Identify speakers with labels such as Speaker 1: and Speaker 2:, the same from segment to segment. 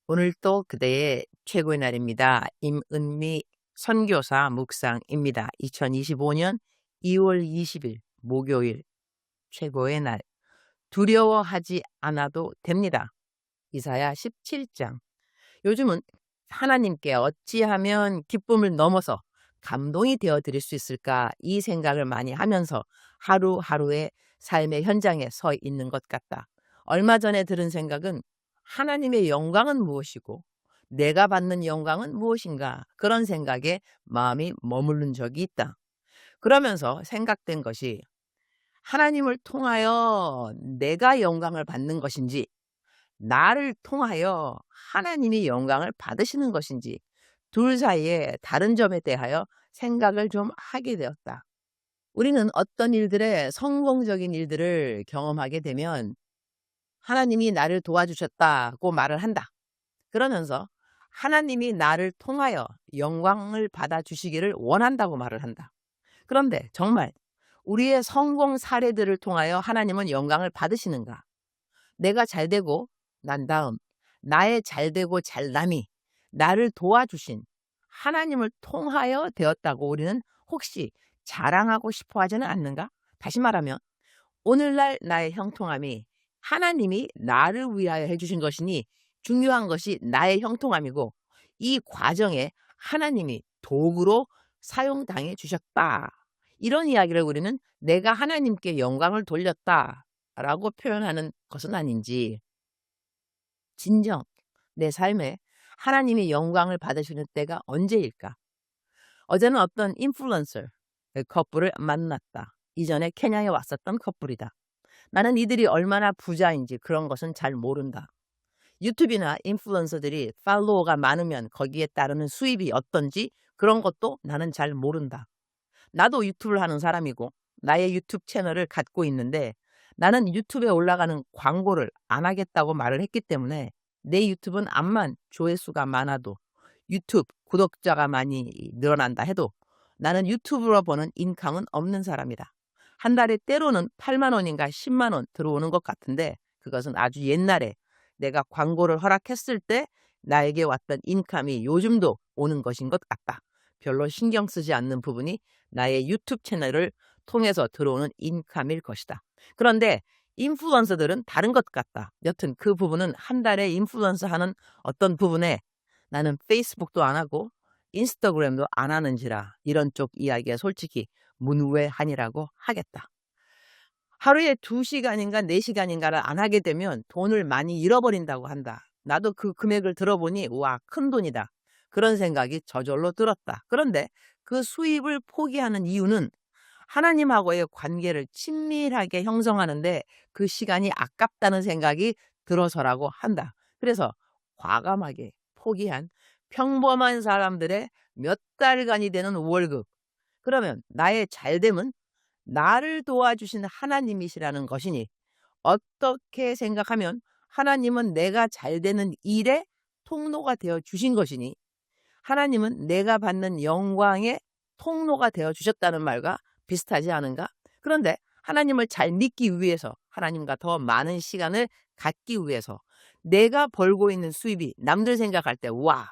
Speaker 1: 오늘도 그대의 최고의 날입니다. 임은미 선교사 묵상입니다. 2025년 2월 20일 목요일 최고의 날. 두려워하지 않아도 됩니다. 이사야 17장. 요즘은 하나님께 어찌하면 기쁨을 넘어서 감동이 되어 드릴 수 있을까, 이 생각을 많이 하면서 하루하루의 삶의 현장에 서 있는 것 같다. 얼마 전에 들은 생각은 하나님의 영광은 무엇이고 내가 받는 영광은 무엇인가, 그런 생각에 마음이 머무른 적이 있다. 그러면서 생각된 것이, 하나님을 통하여 내가 영광을 받는 것인지, 나를 통하여 하나님이 영광을 받으시는 것인지, 둘 사이에 다른 점에 대하여 생각을 좀 하게 되었다. 우리는 어떤 일들에 성공적인 일들을 경험하게 되면 하나님이 나를 도와주셨다고 말을 한다. 그러면서 하나님이 나를 통하여 영광을 받아주시기를 원한다고 말을 한다. 그런데 정말 우리의 성공 사례들을 통하여 하나님은 영광을 받으시는가? 내가 잘되고 난 다음 나의 잘되고 잘남이 나를 도와주신 하나님을 통하여 되었다고 우리는 혹시 자랑하고 싶어 하지는 않는가? 다시 말하면 오늘날 나의 형통함이 하나님이 나를 위하여 해주신 것이니 중요한 것이 나의 형통함이고, 이 과정에 하나님이 도구로 사용당해 주셨다, 이런 이야기를 우리는 내가 하나님께 영광을 돌렸다라고 표현하는 것은 아닌지, 진정 내 삶에 하나님이 영광을 받으시는 때가 언제일까? 어제는 어떤 인플루언서 커플을 만났다. 이전에 케냐에 왔었던 커플이다. 나는 이들이 얼마나 부자인지 그런 것은 잘 모른다. 유튜브나 인플루언서들이 팔로워가 많으면 거기에 따르는 수입이 어떤지 그런 것도 나는 잘 모른다. 나도 유튜브를 하는 사람이고 나의 유튜브 채널을 갖고 있는데, 나는 유튜브에 올라가는 광고를 안 하겠다고 말을 했기 때문에 내 유튜브는 암만 조회수가 많아도, 유튜브 구독자가 많이 늘어난다 해도 나는 유튜브로 버는 인컴은 없는 사람이다. 한 달에 때로는 8만 원인가 10만 원 들어오는 것 같은데, 그것은 아주 옛날에 내가 광고를 허락했을 때 나에게 왔던 인컴이 요즘도 오는 것인 것 같다. 별로 신경 쓰지 않는 부분이 나의 유튜브 채널을 통해서 들어오는 인컴일 것이다. 그런데 인플루언서들은 다른 것 같다. 여튼 그 부분은 한 달에 인플루언서 하는 어떤 부분에 나는 페이스북도 안 하고 인스타그램도 안 하는지라 이런 쪽 이야기가 솔직히 문외한이라고 하겠다. 하루에 2시간인가 4시간인가를 안 하게 되면 돈을 많이 잃어버린다고 한다. 나도 그 금액을 들어보니 와, 큰 돈이다, 그런 생각이 저절로 들었다. 그런데 그 수입을 포기하는 이유는 하나님하고의 관계를 친밀하게 형성하는데 그 시간이 아깝다는 생각이 들어서라고 한다. 그래서 과감하게 포기한 평범한 사람들의 몇 달간이 되는 월급, 그러면 나의 잘됨은 나를 도와주신 하나님이시라는 것이니, 어떻게 생각하면 하나님은 내가 잘되는 일의 통로가 되어 주신 것이니, 하나님은 내가 받는 영광의 통로가 되어 주셨다는 말과 비슷하지 않은가? 그런데 하나님을 잘 믿기 위해서, 하나님과 더 많은 시간을 갖기 위해서 내가 벌고 있는 수입이 남들 생각할 때 와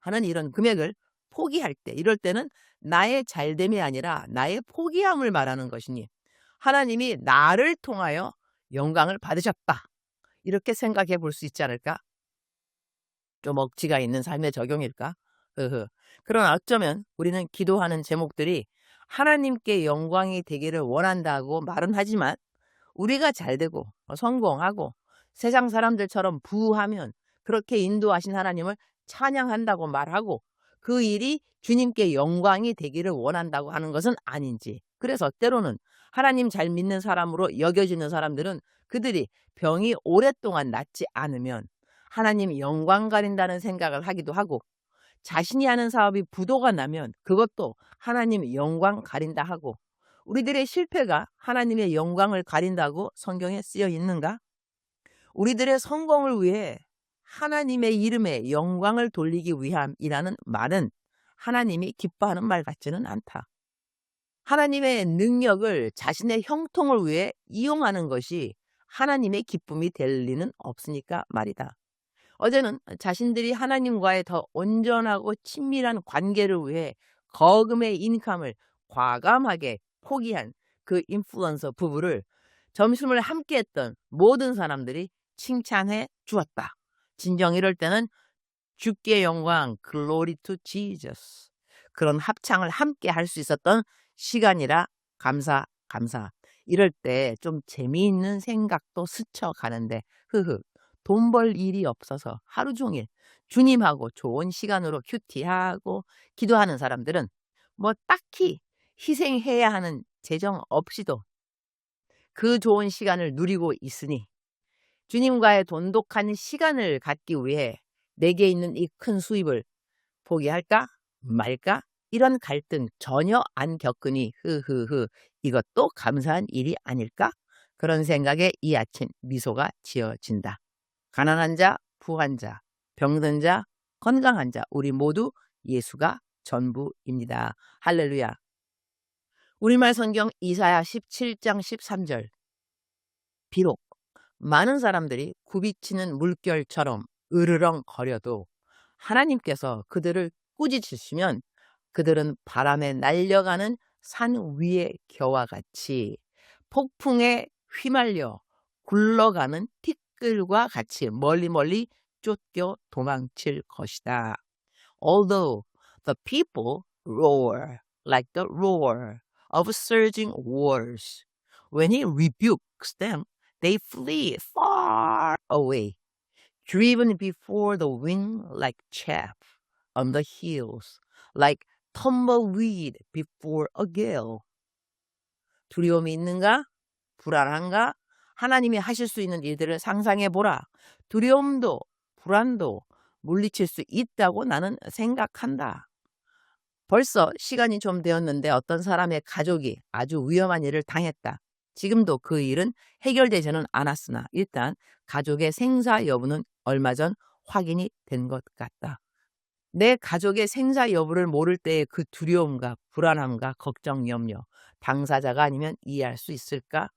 Speaker 1: 하는 이런 금액을 포기할 때, 이럴 때는 나의 잘됨이 아니라 나의 포기함을 말하는 것이니 하나님이 나를 통하여 영광을 받으셨다, 이렇게 생각해 볼 수 있지 않을까? 좀 억지가 있는 삶의 적용일까? 그러나 어쩌면 우리는 기도하는 제목들이 하나님께 영광이 되기를 원한다고 말은 하지만, 우리가 잘되고 성공하고 세상 사람들처럼 부하면 그렇게 인도하신 하나님을 찬양한다고 말하고 그 일이 주님께 영광이 되기를 원한다고 하는 것은 아닌지. 그래서 때로는 하나님 잘 믿는 사람으로 여겨지는 사람들은 그들이 병이 오랫동안 낫지 않으면 하나님 영광 가린다는 생각을 하기도 하고, 자신이 하는 사업이 부도가 나면 그것도 하나님 영광 가린다 하고, 우리들의 실패가 하나님의 영광을 가린다고 성경에 쓰여 있는가? 우리들의 성공을 위해 하나님의 이름에 영광을 돌리기 위함이라는 말은 하나님이 기뻐하는 말 같지는 않다. 하나님의 능력을 자신의 형통을 위해 이용하는 것이 하나님의 기쁨이 될 리는 없으니까 말이다. 어제는 자신들이 하나님과의 더 온전하고 친밀한 관계를 위해 거금의 인감을 과감하게 포기한 그 인플루언서 부부를 점심을 함께 했던 모든 사람들이 칭찬해 주었다. 진정 이럴 때는 주께 영광, Glory to Jesus. 그런 합창을 함께 할 수 있었던 시간이라 감사. 이럴 때 좀 재미있는 생각도 스쳐가는데 돈 벌 일이 없어서 하루 종일 주님하고 좋은 시간으로 큐티하고 기도하는 사람들은 뭐 딱히 희생해야 하는 재정 없이도 그 좋은 시간을 누리고 있으니 주님과의 돈독한 시간을 갖기 위해 내게 있는 이 큰 수입을 포기할까 말까 이런 갈등 전혀 안 겪으니 이것도 감사한 일이 아닐까? 그런 생각에 이 아침 미소가 지어진다. 가난한 자, 부한 자, 병든 자, 건강한 자 우리 모두 예수가 전부입니다. 할렐루야. 우리말 성경 이사야 17장 13절. 비록 많은 사람들이 굽이치는 물결처럼 으르렁거려도 하나님께서 그들을 꾸짖으시면 그들은 바람에 날려가는 산 위의 겨와 같이 폭풍에 휘말려 굴러가는 티끌과 같이 멀리 쫓겨 도망칠 것이다. Although the people roar like the roar of surging waters, when he rebukes them, they flee far away, driven before the wind like chaff on the hills, like tumbleweed before a gale. 두려움이 있는가? 불안한가? 하나님이 하실 수 있는 일들을 상상해보라. 두려움도 불안도 물리칠 수 있다고 나는 생각한다. 벌써 시간이 좀 되었는데 어떤 사람의 가족이 아주 위험한 일을 당했다. 지금도 그 일은 해결되지는 않았으나 일단 가족의 생사 여부는 얼마 전 확인이 된 것 같다. 내 가족의 생사 여부를 모를 때의 그 두려움과 불안함과 걱정, 염려, 당사자가 아니면 이해할 수 있을까?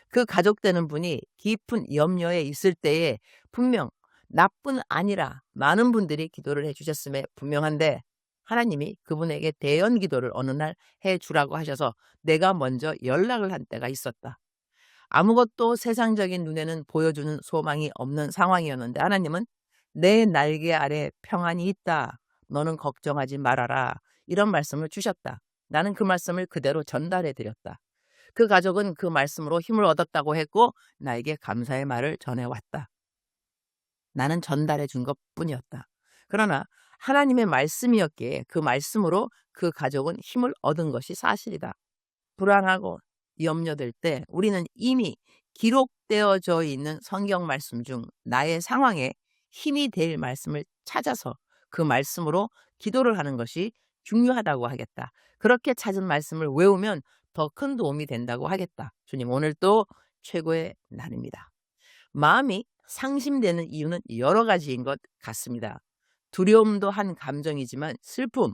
Speaker 1: 그 가족 되는 분이 깊은 염려에 있을 때에 분명 나뿐 아니라 많은 분들이 기도를 해주셨음에 분명한데 하나님이 그분에게 대연 기도를 어느 날 해주라고 하셔서 내가 먼저 연락을 한 때가 있었다. 아무것도 세상적인 눈에는 보여주는 소망이 없는 상황이었는데 하나님은 내 날개 아래 평안이 있다. 너는 걱정하지 말아라. 이런 말씀을 주셨다. 나는 그 말씀을 그대로 전달해 드렸다. 그 가족은 그 말씀으로 힘을 얻었다고 했고 나에게 감사의 말을 전해왔다. 나는 전달해 준 것뿐이었다. 그러나 하나님의 말씀이었기에 그 말씀으로 그 가족은 힘을 얻은 것이 사실이다. 불안하고 염려될 때 우리는 이미 기록되어져 있는 성경 말씀 중 나의 상황에 힘이 될 말씀을 찾아서 그 말씀으로 기도를 하는 것이 중요하다고 하겠다. 그렇게 찾은 말씀을 외우면 더 큰 도움이 된다고 하겠다. 주님, 오늘 또 최고의 날입니다. 마음이 상심되는 이유는 여러 가지인 것 같습니다. 두려움도 한 감정이지만 슬픔,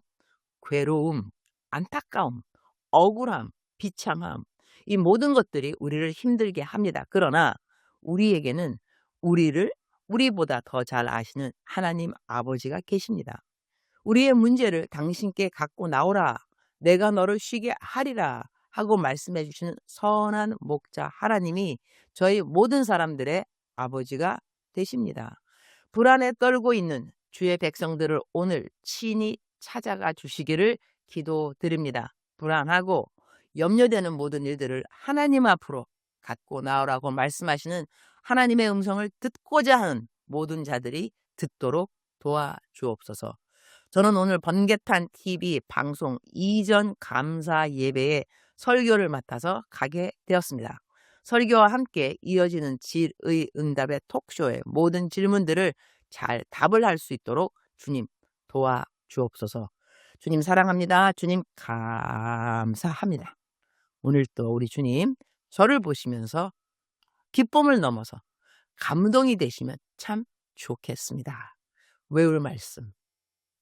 Speaker 1: 괴로움, 안타까움, 억울함, 비참함, 이 모든 것들이 우리를 힘들게 합니다. 그러나 우리에게는 우리보다 더 잘 아시는 하나님 아버지가 계십니다. 우리의 문제를 당신께 갖고 나오라. 내가 너를 쉬게 하리라. 하고 말씀해 주시는 선한 목자 하나님이 저희 모든 사람들의 아버지가 되십니다. 불안에 떨고 있는 주의 백성들을 오늘 친히 찾아가 주시기를 기도드립니다. 불안하고 염려되는 모든 일들을 하나님 앞으로 갖고 나오라고 말씀하시는 하나님의 음성을 듣고자 하는 모든 자들이 듣도록 도와주옵소서. 저는 오늘 번개탄 TV 방송 이전 감사 예배에 설교를 맡아서 가게 되었습니다. 설교와 함께 이어지는 질의 응답의 톡쇼의 모든 질문들을 잘 답을 할 수 있도록 주님 도와주옵소서. 주님 사랑합니다. 주님 감사합니다. 오늘 또 우리 주님 저를 보시면서 기쁨을 넘어서 감동이 되시면 참 좋겠습니다. 외울 말씀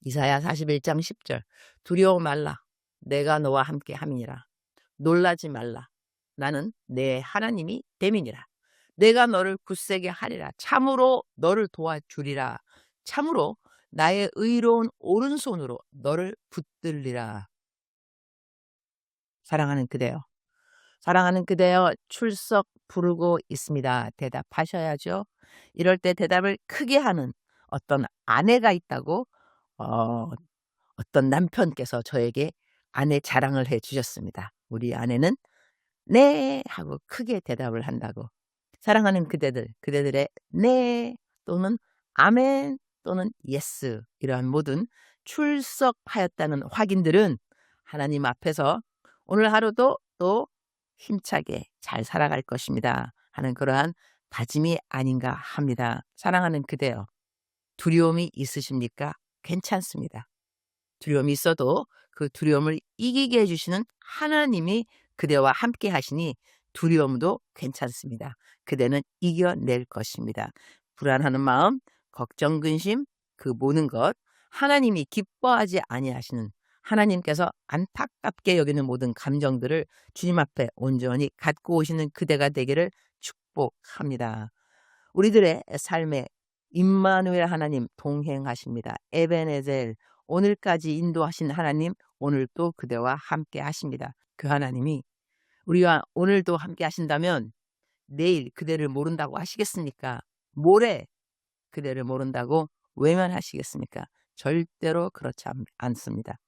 Speaker 1: 이사야 41장 10절 두려워 말라 내가 너와 함께 함이니라 놀라지 말라 나는 내 하나님이 됨이니라 내가 너를 굳세게 하리라. 참으로 너를 도와주리라. 참으로 나의 의로운 오른손으로 너를 붙들리라. 사랑하는 그대여, 사랑하는 그대여, 출석 부르고 있습니다. 대답하셔야죠. 이럴 때 대답을 크게 하는 어떤 아내가 있다고 어떤 남편께서 저에게 아내 자랑을 해 주셨습니다. 우리 아내는 네 하고 크게 대답을 한다고. 사랑하는 그대들, 그대들의 네 또는 아멘 또는 예스, 이러한 모든 출석하였다는 확인들은 하나님 앞에서 오늘 하루도 또 힘차게 잘 살아갈 것입니다 하는 그러한 다짐이 아닌가 합니다. 사랑하는 그대여, 두려움이 있으십니까? 괜찮습니다. 두려움이 있어도 그 두려움을 이기게 해주시는 하나님이 그대와 함께 하시니 두려움도 괜찮습니다. 그대는 이겨낼 것입니다. 불안하는 마음, 걱정, 근심, 그 모든 것, 하나님이 기뻐하지 아니하시는, 하나님께서 안타깝게 여기는 모든 감정들을 주님 앞에 온전히 갖고 오시는 그대가 되기를 축복합니다. 우리들의 삶에 임마누엘 하나님 동행하십니다. 에베네젤, 오늘까지 인도하신 하나님, 오늘도 그대와 함께 하십니다. 그 하나님이 우리와 오늘도 함께 하신다면 내일 그대를 모른다고 하시겠습니까? 모레 그대를 모른다고 외면하시겠습니까? 절대로 그렇지 않습니다.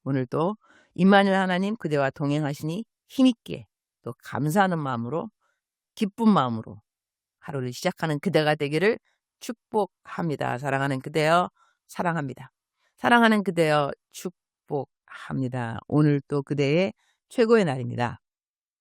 Speaker 1: 오늘도 임마누엘 하나님 그대와 동행하시니 힘있게 또 감사하는 마음으로, 기쁜 마음으로 하루를 시작하는 그대가 되기를 축복합니다. 사랑하는 그대여, 사랑합니다. 사랑하는 그대여, 축복합니다. 오늘 또 그대의 최고의 날입니다.